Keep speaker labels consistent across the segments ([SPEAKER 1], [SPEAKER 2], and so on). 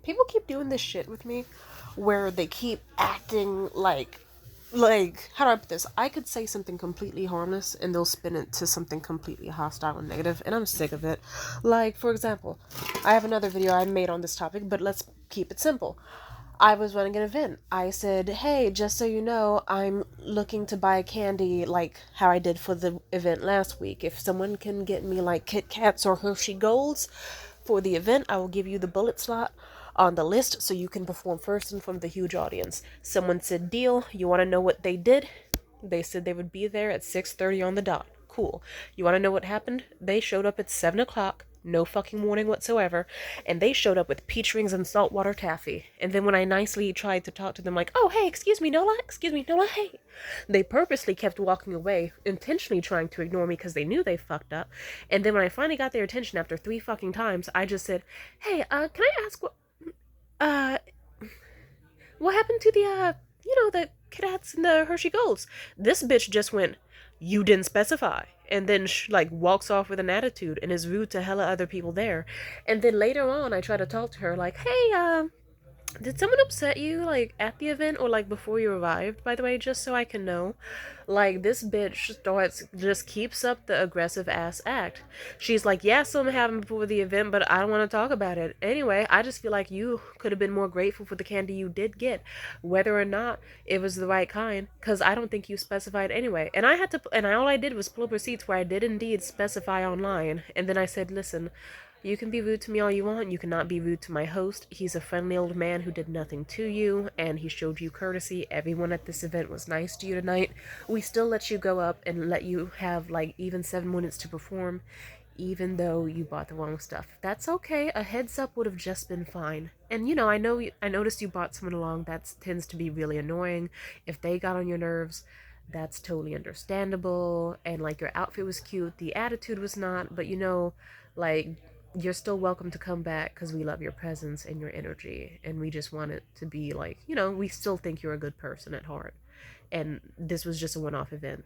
[SPEAKER 1] People keep doing this shit with me where they keep acting like how do I put this? I could say something completely harmless and they'll spin it to something completely hostile and negative, and I'm sick of it. Like, for example, I have another video I made on this topic, but let's keep it simple. I was running an event. I said, "Hey, just so you know, I'm looking to buy candy like how I did for the event last week. If someone can get me like Kit Kats or Hershey Golds for the event, I will give you the bullet slot on the list so you can perform first in front of the huge audience." Someone said, "Deal." You want to know what they did? They said they would be there at 6:30 on the dot. Cool. You want to know what happened? They showed up at 7 o'clock. No fucking warning whatsoever. And they showed up with peach rings and saltwater taffy. And then when I nicely tried to talk to them, like, "Oh, hey, excuse me, Nola, hey," they purposely kept walking away, intentionally trying to ignore me because they knew they fucked up. And then when I finally got their attention after 3 fucking times, I just said, "Hey, can I ask uh, what happened to the cadets and the Hershey Golds?" This bitch just went, "You didn't specify." And then like walks off with an attitude and is rude to hella other people there. And then later on, I try to talk to her like, "Hey, did someone upset you like at the event or like before you arrived, by the way, just so I can know?" Like, this bitch starts just keeps up the aggressive ass act. She's like, "Yeah, something happened before the event, but I don't want to talk about it. Anyway, I just feel like you could have been more grateful for the candy you did get, whether or not it was the right kind, because I don't think you specified anyway." And I had to, and all I did was pull up receipts where I did indeed specify online. And then I said, "Listen, you can be rude to me all you want. You cannot be rude to my host. He's a friendly old man who did nothing to you, and he showed you courtesy. Everyone at this event was nice to you tonight. We still let you go up and let you have like even 7 minutes to perform, even though you bought the wrong stuff. That's okay. A heads up would have just been fine. And I noticed you brought someone along that tends to be really annoying. If they got on your nerves, that's totally understandable. And like your outfit was cute, the attitude was not, but like you're still welcome to come back because we love your presence and your energy, and we just want it to be like, we still think you're a good person at heart, and this was just a one-off event."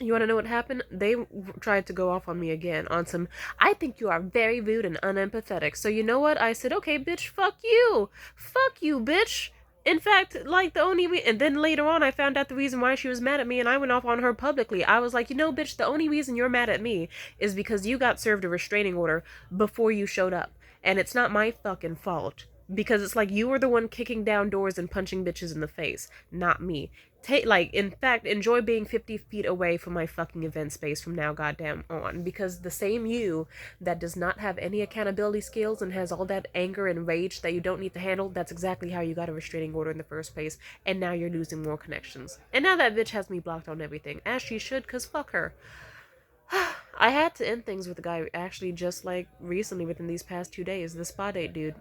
[SPEAKER 1] You want to know what happened? They tried to go off on me again on some, "I think you are very rude and unempathetic." So you know what? I said, "Okay, bitch, fuck you. Fuck you, bitch." In fact, like and then later on, I found out the reason why she was mad at me, and I went off on her publicly. I was like, "Bitch, the only reason you're mad at me is because you got served a restraining order before you showed up. And it's not my fucking fault. Because it's like you were the one kicking down doors and punching bitches in the face, not me. In fact, enjoy being 50 feet away from my fucking event space from now goddamn on, because the same you that does not have any accountability skills and has all that anger and rage that you don't need to handle, that's exactly how you got a restraining order in the first place, and now you're losing more connections." And now that bitch has me blocked on everything, as she should, cause fuck her. I had to end things with a guy actually just like recently within these past 2 days, the spa date dude.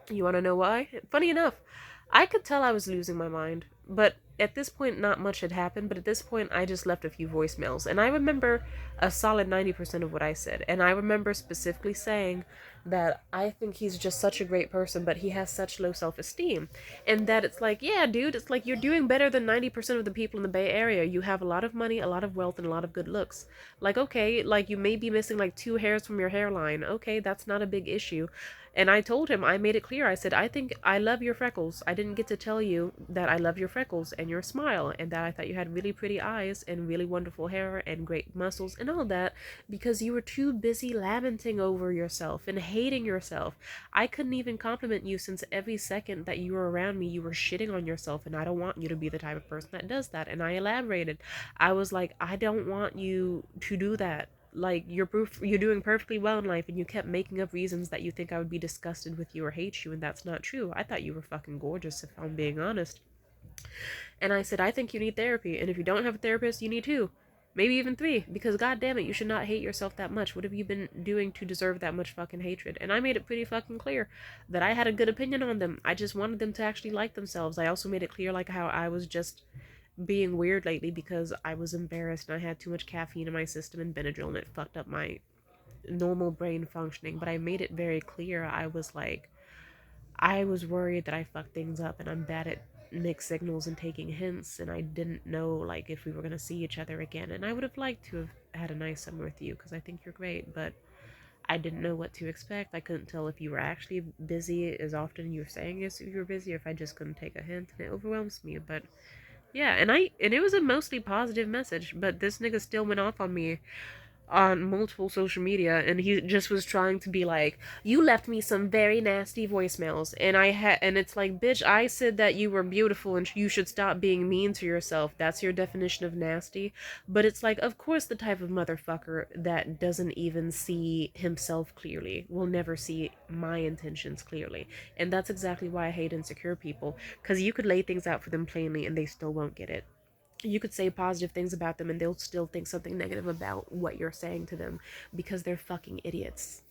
[SPEAKER 1] You want to know why? Funny enough, I could tell I was losing my mind, but at this point, not much had happened. But at this point, I just left a few voicemails, and I remember a solid 90% of what I said. And I remember specifically saying that I think he's just such a great person, but he has such low self esteem. And that it's like, yeah, dude, it's like you're doing better than 90% of the people in the Bay Area. You have a lot of money, a lot of wealth, and a lot of good looks. Like, okay, like you may be missing like 2 hairs from your hairline. Okay, that's not a big issue. And I told him, I made it clear. I said, "I think I love your freckles. I didn't get to tell you that I love your freckles and your smile, and that I thought you had really pretty eyes and really wonderful hair and great muscles and all that, because you were too busy lamenting over yourself and hating yourself. I couldn't even compliment you, since every second that you were around me, you were shitting on yourself, and I don't want you to be the type of person that does that." And I elaborated. I was like, "I don't want you to do that. Like, you're doing perfectly well in life, and you kept making up reasons that you think I would be disgusted with you or hate you, and that's not true. I thought you were fucking gorgeous, if I'm being honest." And I said, "I think you need therapy, and if you don't have a therapist, you need two, maybe even three, because god damn it, you should not hate yourself that much. What have you been doing to deserve that much fucking hatred?" And I made it pretty fucking clear that I had a good opinion on them. I just wanted them to actually like themselves. I also made it clear like how I was just being weird lately because I was embarrassed and I had too much caffeine in my system and Benadryl, and it fucked up my normal brain functioning. But I made it very clear. I was like, I was worried that I fucked things up, and I'm bad at mixed signals and taking hints, and I didn't know like if we were gonna see each other again. And I would have liked to have had a nice summer with you because I think you're great, but I didn't know what to expect. I couldn't tell if you were actually busy as often you were saying as you were busy, or if I just couldn't take a hint, and it overwhelms me. But yeah, and it was a mostly positive message, but this nigga still went off on me on multiple social media, and he just was trying to be like, you left me some very nasty voicemails, and it's like, bitch, I said that you were beautiful and you should stop being mean to yourself. That's your definition of nasty. But it's like, of course, the type of motherfucker that doesn't even see himself clearly will never see my intentions clearly. And that's exactly why I hate insecure people, because you could lay things out for them plainly and they still won't get it. You could say positive things about them and they'll still think something negative about what you're saying to them, because they're fucking idiots.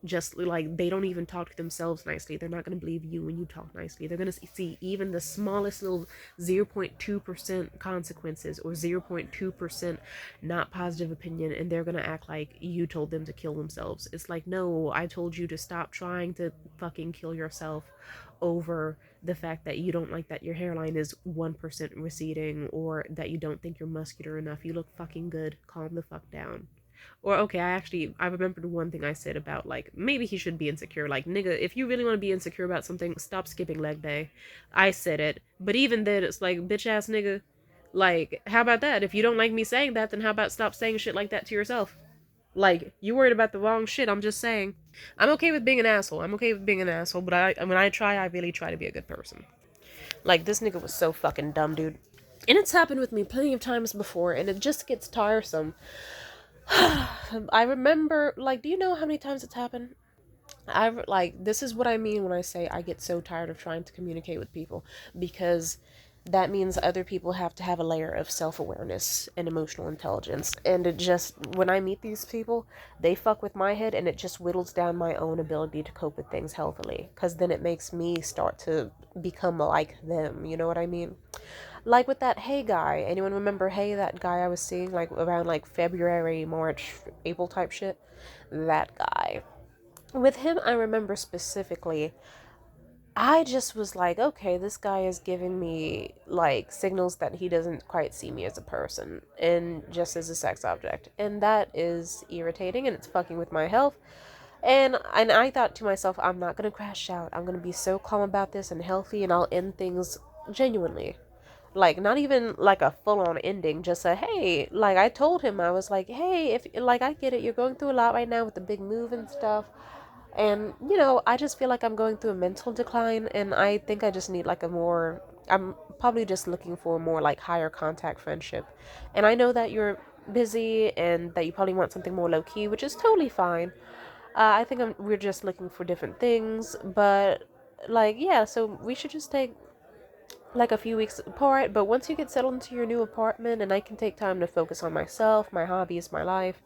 [SPEAKER 1] Just like, they don't even talk to themselves nicely. They're not going to believe you when you talk nicely. They're going to see even the smallest little 0.2% consequences, or 0.2% not positive opinion, and they're going to act like you told them to kill themselves. It's like, no, I told you to stop trying to fucking kill yourself over the fact that you don't like that your hairline is 1% receding, or that you don't think you're muscular enough. You look fucking good. Calm the fuck down. Or okay, I remembered one thing I said about, like, maybe he should be insecure. Like, nigga, if you really want to be insecure about something, stop skipping leg day. I said it, but even then, it's like, bitch ass nigga. Like, how about that? If you don't like me saying that, then how about stop saying shit like that to yourself? Like, you worried about the wrong shit. I'm just saying. I'm okay with being an asshole. I'm okay with being an asshole, but when I really try to be a good person. Like, this nigga was so fucking dumb, dude. And it's happened with me plenty of times before, and it just gets tiresome. I remember, like, do you know how many times it's happened? This is what I mean when I say I get so tired of trying to communicate with people, because that means other people have to have a layer of self-awareness and emotional intelligence, and it just, when I meet these people, they fuck with my head, and it just whittles down my own ability to cope with things healthily, because then it makes me start to become like them, you know what I mean? Like with that Hey guy. Anyone remember Hey, that guy I was seeing like around like February, March, April type shit? That guy. With him, I remember specifically, I just was like, okay, this guy is giving me like signals that he doesn't quite see me as a person and just as a sex object. And that is irritating, and it's fucking with my health. And I thought to myself, I'm not gonna crash out. I'm gonna be so calm about this and healthy, and I'll end things genuinely. Like, not even like a full-on ending, just a hey. Like, I told him, I was like, hey, if like, I get it, you're going through a lot right now with the big move and stuff, and I just feel like I'm going through a mental decline, and I think I just need like a more, I'm probably just looking for a more like higher contact friendship. And I know that you're busy and that you probably want something more low-key, which is totally fine. I think we're just looking for different things, but like, yeah, so we should just take like a few weeks apart. But once you get settled into your new apartment and I can take time to focus on myself, my hobbies, my life,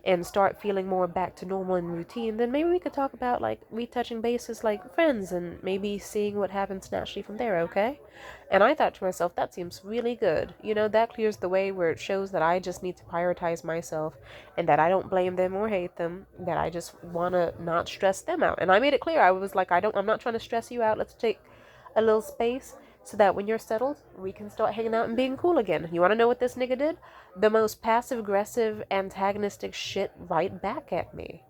[SPEAKER 1] and start feeling more back to normal and routine, then maybe we could talk about like retouching bases like friends, and maybe seeing what happens naturally from there, okay? And I thought to myself, that seems really good. That clears the way, where it shows that I just need to prioritize myself, and that I don't blame them or hate them, that I just want to not stress them out. And I made it clear. I was like, I'm not trying to stress you out. Let's take a little space so that when you're settled, we can start hanging out and being cool again. You want to know what this nigga did? The most passive aggressive, antagonistic shit right back at me.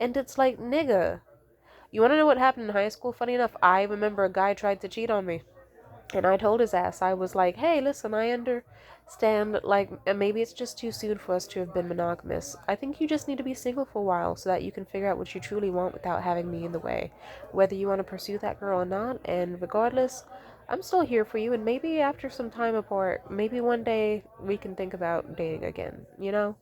[SPEAKER 1] And it's like, nigga, you want to know what happened in high school? Funny enough, I remember a guy tried to cheat on me. And I told his ass, I was like, hey, listen, I understand, like, maybe it's just too soon for us to have been monogamous. I think you just need to be single for a while so that you can figure out what you truly want without having me in the way. Whether you want to pursue that girl or not, and regardless, I'm still here for you, and maybe after some time apart, maybe one day we can think about dating again, you know?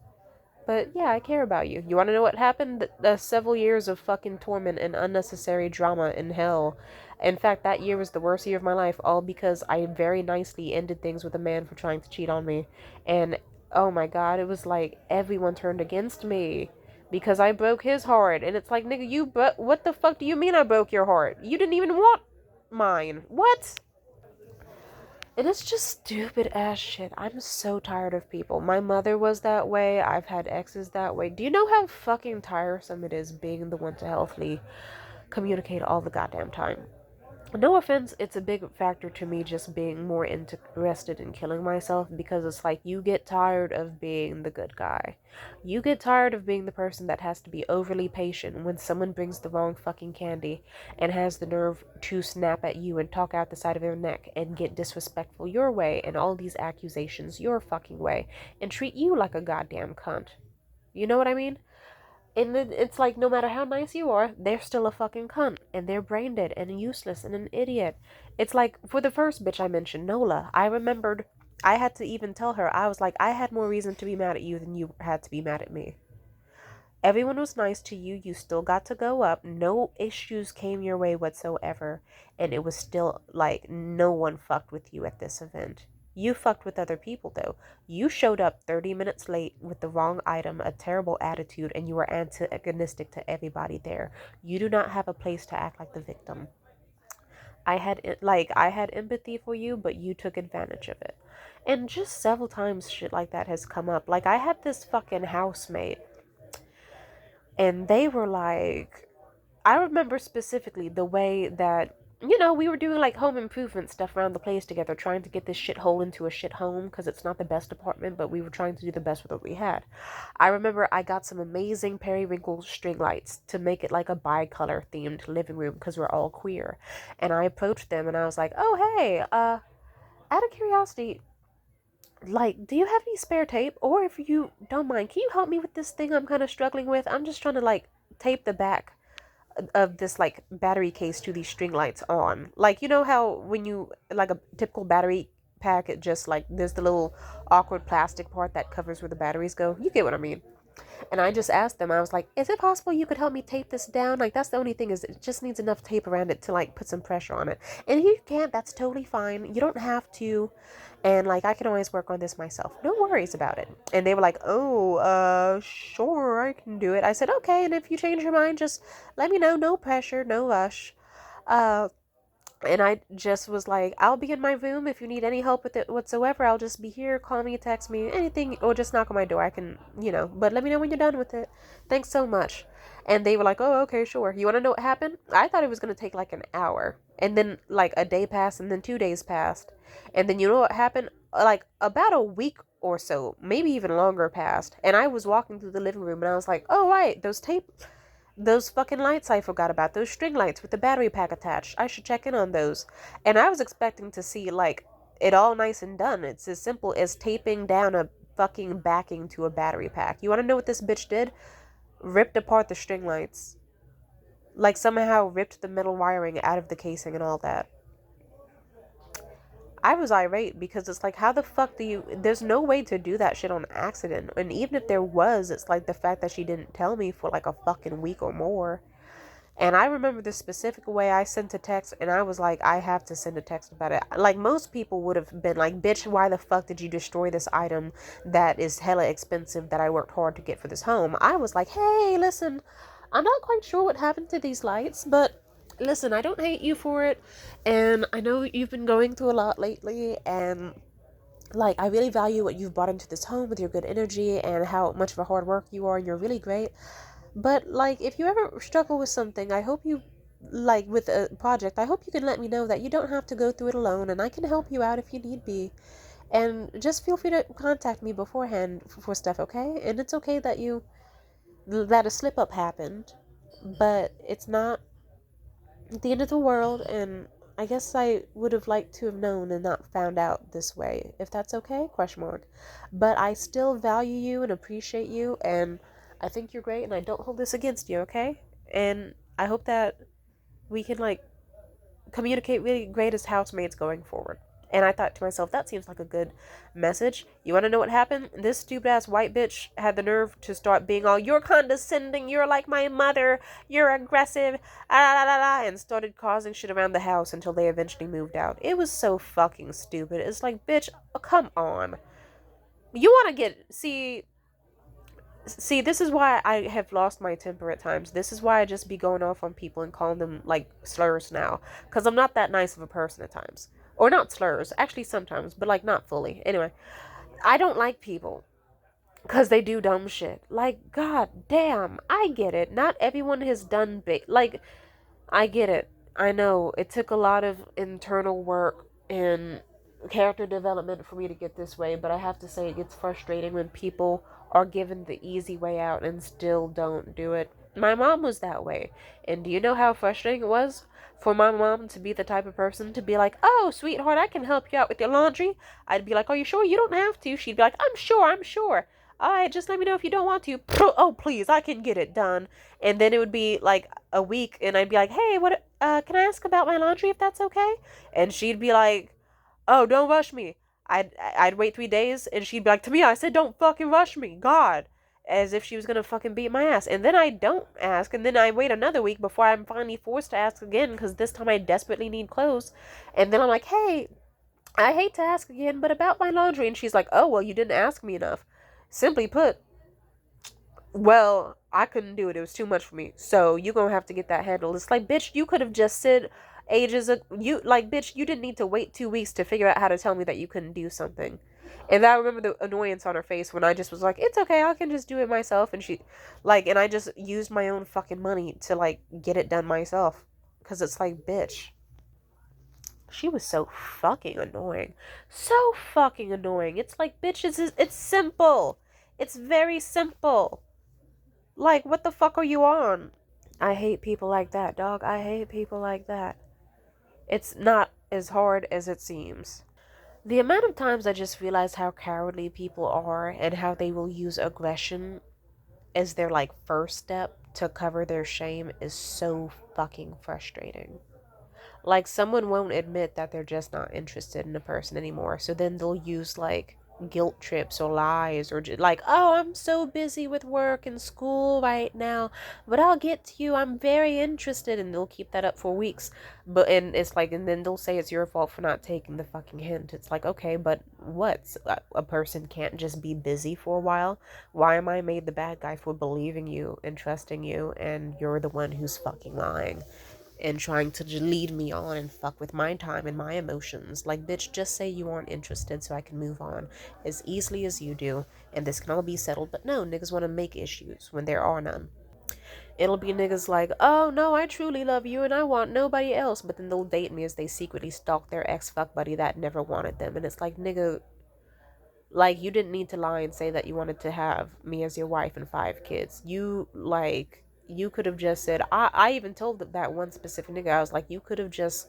[SPEAKER 1] But yeah, I care about you. You want to know what happened? The several years of fucking torment and unnecessary drama in hell. In fact, that year was the worst year of my life, all because I very nicely ended things with a man for trying to cheat on me. And oh my god, it was like everyone turned against me because I broke his heart. And it's like, nigga, what the fuck do you mean I broke your heart? You didn't even want mine. What? And it's just stupid ass shit. I'm so tired of people. My mother was that way. I've had exes that way. Do you know how fucking tiresome it is being the one to healthily communicate all the goddamn time? No offense, it's a big factor to me just being more interested in killing myself because it's like you get tired of being the good guy. You get tired of being the person that has to be overly patient when someone brings the wrong fucking candy and has the nerve to snap at you and talk out the side of their neck and get disrespectful your way and all these accusations your fucking way and treat you like a goddamn cunt. You know what I mean? And then it's like no matter how nice you are, they're still a fucking cunt and they're brain dead and useless and an idiot. It's like for the first bitch I mentioned, Nola, I remembered I had to even tell her, I was like, I had more reason to be mad at you than you had to be mad at me. Everyone was nice to you, you still got to go up, no issues came your way whatsoever, and it was still like no one fucked with you at this event. You fucked with other people though. You showed up 30 minutes late with the wrong item, a terrible attitude, and you were antagonistic to everybody there. You do not have a place to act like the victim. I had empathy for you, but you took advantage of it. And just several times shit like that has come up. Like I had this fucking housemate and they were like, I remember specifically the way that, we were doing like home improvement stuff around the place together, trying to get this shithole into a shit home because it's not the best apartment, but we were trying to do the best with what we had. I remember I got some amazing periwinkle string lights to make it like a bi-color themed living room because we're all queer. And I approached them and I was like, oh, hey, out of curiosity, like, do you have any spare tape? Or if you don't mind, can you help me with this thing I'm kind of struggling with? I'm just trying to like tape the back of this like battery case to these string lights on. Like, you know how when you like a typical battery pack, it just like there's the little awkward plastic part that covers where the batteries go. You get what I mean? And I just asked them, I was like, is it possible you could help me tape this down? Like, that's the only thing, is it just needs enough tape around it to like put some pressure on it. And if you can't, that's totally fine. You don't have to. And like, I can always work on this myself. No worries about it. And they were like, oh, sure, I can do it. I said, okay. And if you change your mind, just let me know. No pressure, no rush. Uh, and I just was like, I'll be in my room. If you need any help with it whatsoever, I'll just be here. Call me, text me, anything, or just knock on my door. I can, but let me know when you're done with it. Thanks so much. And they were like, oh, okay, sure. You want to know what happened? I thought it was going to take like an hour. And then like a day passed, and then 2 days passed. And then you know what happened? Like about a week or so, maybe even longer passed. And I was walking through the living room and I was like, oh, right, those fucking lights I forgot about. Those string lights with the battery pack attached. I should check in on those. And I was expecting to see, like, it all nice and done. It's as simple as taping down a fucking backing to a battery pack. You want to know what this bitch did? Ripped apart the string lights. Like, somehow ripped the metal wiring out of the casing and all that. I was irate because it's like, how the fuck do you... There's no way to do that shit on accident. And even if there was, it's like the fact that she didn't tell me for like a fucking week or more. And I remember the specific way I sent a text, and I was like, I have to send a text about it. Like, most people would have been like, bitch, why the fuck did you destroy this item that is hella expensive that I worked hard to get for this home? I was like, hey, listen, I'm not quite sure what happened to these lights, but listen, I don't hate you for it. And I know you've been going through a lot lately, and like, I really value what you've brought into this home with your good energy and how much of a hard work you are. You're really great. But, like, if you ever struggle with something, I hope you, like, with a project, I hope you can let me know that you don't have to go through it alone, and I can help you out if you need be. And just feel free to contact me beforehand for stuff, okay? And it's okay that a slip up happened, but it's not the end of the world, and I guess I would have liked to have known and not found out this way, if that's okay? Question mark. But I still value you and appreciate you, and I think you're great, and I don't hold this against you, okay? And I hope that we can, like, communicate really great as housemates going forward. And I thought to myself, that seems like a good message. You want to know what happened? This stupid ass white bitch had the nerve to start being all, you're condescending, you're like my mother, you're aggressive, and started causing shit around the house until they eventually moved out. It was so fucking stupid. It's like, bitch, come on. You want to See, this is why I have lost my temper at times. This is why I just be going off on people and calling them, like, slurs now. Because I'm not that nice of a person at times. Or not slurs. Actually, sometimes. But, like, not fully. Anyway. I don't like people. Because they do dumb shit. Like, god damn. I get it. Not everyone has done like, I get it. I know it took a lot of internal work and character development for me to get this way, but I have to say it gets frustrating when people are given the easy way out and still don't do it. My mom was that way. And do you know how frustrating it was for my mom to be the type of person to be like, "Oh, sweetheart, I can help you out with your laundry." I'd be like, "Are you sure? You don't have to." She'd be like, "I'm sure, I'm sure." All right, just let me know if you don't want to. Oh, please, I can get it done. And then it would be like a week, and I'd be like, "Hey, what? Can I ask about my laundry if that's okay?" And she'd be like, "Oh, don't rush me." I'd wait 3 days, and she'd be like, "To me, I said don't fucking rush me, God," as if she was gonna fucking beat my ass. And then I don't ask, and then I wait another week before I'm finally forced to ask again, because this time I desperately need clothes. And then I'm like, "Hey, I hate to ask again, but about my laundry," and she's like, "Oh, well, you didn't ask me enough." Simply put, well, I couldn't do it. It was too much for me. So you gonna have to get that handled. It's like, bitch, you could have just said you like, bitch, you didn't need to wait 2 weeks to figure out how to tell me that you couldn't do something. And I remember the annoyance on her face when I just was like, "It's okay, I can just do it myself." And she, like, and I just used my own fucking money to like get it done myself. Cause it's like, bitch, she was so fucking annoying, so fucking annoying. It's like, bitch, it's simple. It's very simple. Like, what the fuck are you on? I hate people like that, dog. I hate people like that. It's not as hard as it seems. The amount of times I just realize how cowardly people are and how they will use aggression as their, like, first step to cover their shame is so fucking frustrating. Like, someone won't admit that they're just not interested in a person anymore. So then they'll use, like, guilt trips or lies or just, like, "Oh, I'm so busy with work and school right now, but I'll get to you. I'm very interested." And they'll keep that up for weeks. But, and it's like, and then they'll say it's your fault for not taking the fucking hint. It's like, okay, but what? A person can't just be busy for a while? Why am I made the bad guy for believing you and trusting you, and you're the one who's fucking lying and trying to lead me on and fuck with my time and my emotions? Like, bitch, just say you aren't interested so I can move on as easily as you do, and this can all be settled. But no, niggas want to make issues when there are none. It'll be niggas like, "Oh no, I truly love you and I want nobody else," but then they'll date me as they secretly stalk their ex fuck buddy that never wanted them. And it's like, nigga, like, you didn't need to lie and say that you wanted to have me as your wife and 5 kids. You, like, you could have just said, I even told that one specific nigga, I was like, you could have just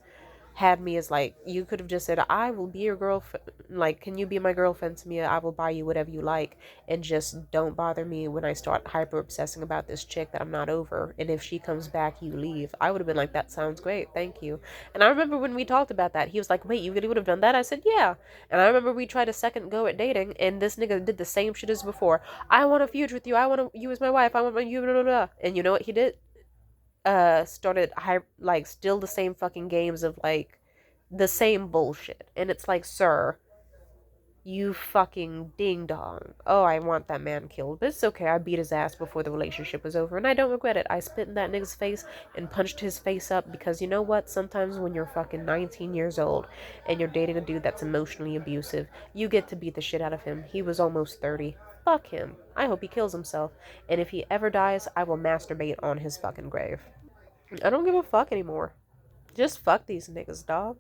[SPEAKER 1] had me as, like, you could have just said, "I will be your girlfriend, like, can you be my girlfriend, Tamia? I will buy you whatever you like, and just don't bother me when I start hyper obsessing about this chick that I'm not over, and if she comes back, you leave." I would have been like, "That sounds great, thank you." And I remember when we talked about that, he was like, "Wait, you really would have done that?" I said, "Yeah." And I remember we tried a second go at dating, and this nigga did the same shit as before. "I want a future with you, I want you as my wife, I want you, blah, blah, blah." And you know what he did? Started like, still the same fucking games of, like, the same bullshit. And it's like, sir, you fucking ding dong. Oh, I want that man killed. But it's okay. I beat his ass before the relationship was over, and I don't regret it. I spit in that nigga's face and punched his face up, because you know what? Sometimes when you're fucking 19 years old and you're dating a dude that's emotionally abusive, you get to beat the shit out of him. He was almost 30. Fuck him. I hope he kills himself. And if he ever dies, I will masturbate on his fucking grave. I don't give a fuck anymore. Just fuck these niggas, dog.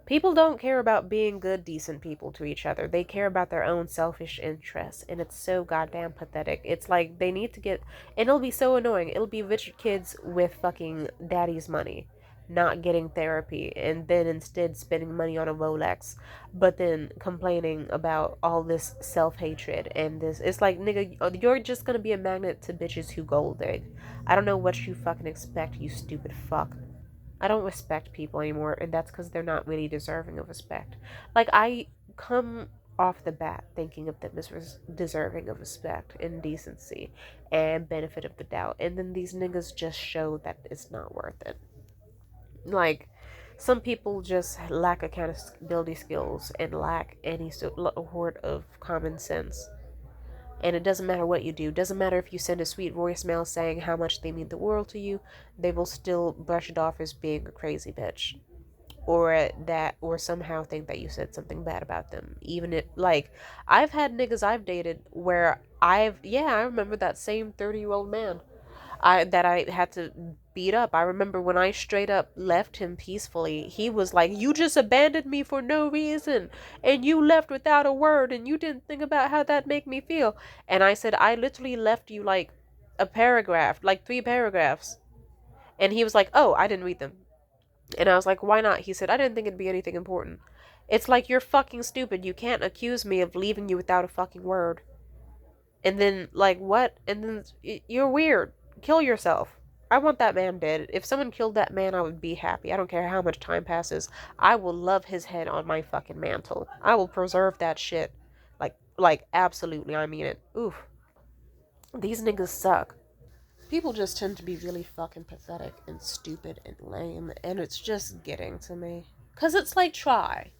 [SPEAKER 1] People don't care about being good, decent people to each other. They care about their own selfish interests, and it's so goddamn pathetic. It's like they need to get, and it'll be so annoying. It'll be rich kids with fucking daddy's money, not getting therapy, and then instead spending money on a Rolex, but then complaining about all this self-hatred and this. It's like, nigga, you're just gonna be a magnet to bitches who gold dig. I don't know what you fucking expect, you stupid fuck. I don't respect people anymore, and that's because they're not really deserving of respect. Like, I come off the bat thinking of them as deserving of respect and decency and benefit of the doubt, and then these niggas just show that it's not worth it. Like, some people just lack accountability skills and lack any sort of common sense. And it doesn't matter what you do. Doesn't matter if you send a sweet voicemail saying how much they mean the world to you. They will still brush it off as being a crazy bitch, or somehow think that you said something bad about them. Even if, like, I've had niggas I've dated where I remember that same 30-year-old man. I had to beat up. I remember when I straight up left him peacefully, he was like, "You just abandoned me for no reason, and you left without a word, and you didn't think about how that make me feel." And I said, "I literally left you like a paragraph, like 3 paragraphs." And he was like, "Oh, I didn't read them." And I was like, "Why not?" He said, "I didn't think it'd be anything important." It's like, you're fucking stupid. You can't accuse me of leaving you without a fucking word. And then, like, what? And then, you're weird. Kill yourself. I want that man dead. If someone killed that man, I would be happy. I don't care how much time passes. I will love his head on my fucking mantle. I will preserve that shit. Absolutely, I mean it. Oof. These niggas suck. People just tend to be really fucking pathetic and stupid and lame, and it's just getting to me. Because it's like, try.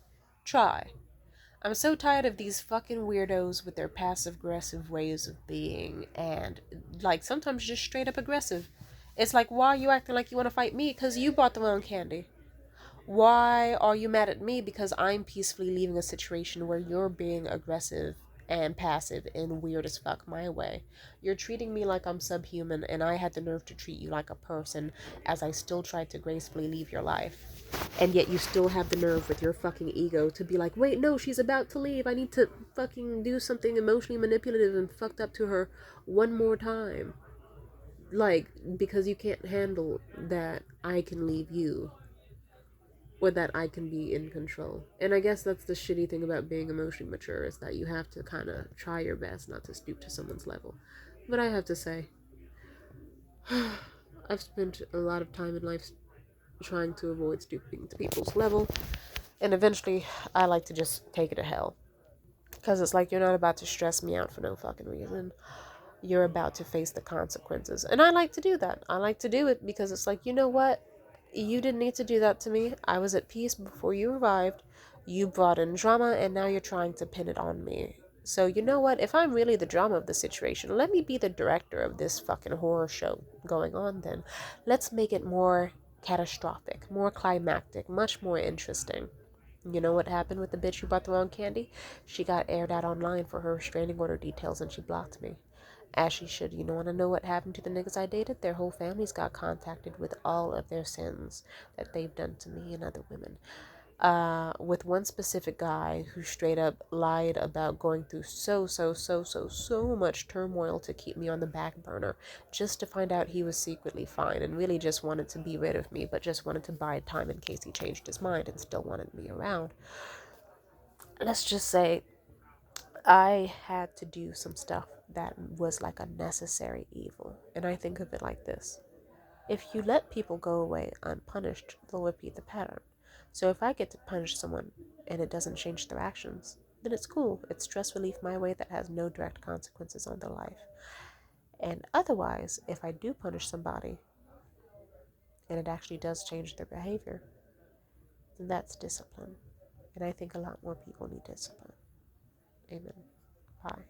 [SPEAKER 1] Try. I'm so tired of these fucking weirdos with their passive aggressive ways of being, and like sometimes just straight up aggressive. It's like, why are you acting like you want to fight me? Because you bought the wrong candy. Why are you mad at me? Because I'm peacefully leaving a situation where you're being aggressive and passive and weird as fuck my way. You're treating me like I'm subhuman, and I had the nerve to treat you like a person as I still tried to gracefully leave your life. And yet you still have the nerve with your fucking ego to be like, wait, no, she's about to leave. I need to fucking do something emotionally manipulative and fucked up to her one more time. Like, because you can't handle that I can leave you, or that I can be in control. And I guess that's the shitty thing about being emotionally mature, is that you have to kind of try your best not to stoop to someone's level. But I have to say, I've spent a lot of time in life trying to avoid stooping to people's level, and eventually I like to just take it to hell. Because it's like, you're not about to stress me out for no fucking reason. You're about to face the consequences. And I like to do that. I like to do it because it's like, you know what? You didn't need to do that to me. I was at peace before you arrived. You brought in drama, and now you're trying to pin it on me. So, you know what? If I'm really the drama of the situation, let me be the director of this fucking horror show going on then. Let's make it more catastrophic, more climactic, much more interesting. You know what happened with the bitch who bought the wrong candy? She got aired out online for her restraining order details, and she blocked me. As she should. You want to know what happened to the niggas I dated? Their whole families got contacted with all of their sins that they've done to me and other women. With one specific guy who straight up lied about going through so much turmoil to keep me on the back burner, just to find out he was secretly fine and really just wanted to be rid of me, but just wanted to buy time in case he changed his mind and still wanted me around. Let's just say I had to do some stuff that was like a necessary evil. And I think of it like this: if you let people go away unpunished, they'll repeat the pattern. So if I get to punish someone and it doesn't change their actions, then it's cool. It's stress relief my way that has no direct consequences on their life. And otherwise, if I do punish somebody and it actually does change their behavior, then that's discipline. And I think a lot more people need discipline. Amen. Bye.